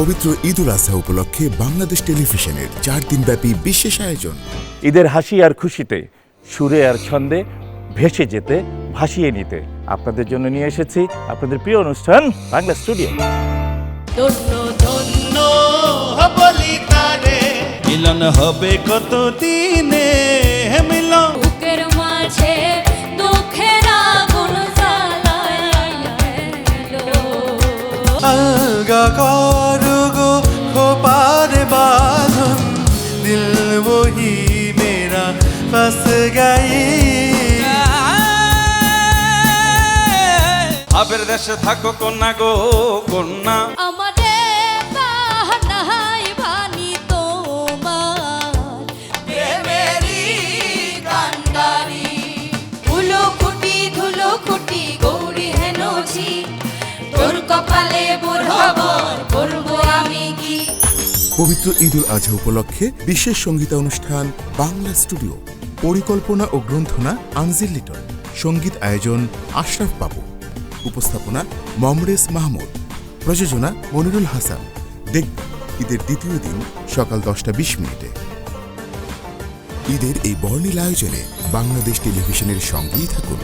পবিত্র ঈদ উল আজহা উপলক্ষে বাংলাদেশ টেলিভিশনের 4 দিনব্যাপী বিশেষ আয়োজন। ঈদের হাসি আর খুশিতে, সুরে আর ছন্দে ভেসে যেতে, ভাসিয়ে নিতে আপনাদের জন্য নিয়ে এসেছি আপনাদের প্রিয় অনুষ্ঠান বাংলা স্টুডিও। মিলন হবে কত দিনে মিলন বুকের মাঝে দুঃখের আগুন জ্বালালো। अलगा करोगो खोपार बांधन दिल वही मेरा फंस गई। ভাবের দেশে থাকো কন্যা গো কন্যা আমারে বাহানাই বানি তোমার প্রেমেরই কান্ডারি। ধুলো খুটি গৌরী হেনছি, তোর কপালে মোর খবর করবো আমি কি। পবিত্র ঈদ উল আজহা উপলক্ষে বিশেষ সঙ্গীতানুষ্ঠান বাংলা স্টুডিও। পরিকল্পনা ও গ্রন্থনা আনজিল লিটন। সঙ্গীত আয়োজন আশরাফ বাবু। উপস্থাপনা মমরেজ মাহমুদ। প্রযোজনা মনিরুল হাসান। দেখবেন ঈদের দ্বিতীয় দিন সকাল 10:20 ঈদের এই বর্ণিল আয়োজনে বাংলাদেশ টেলিভিশনের সঙ্গেই থাকুন।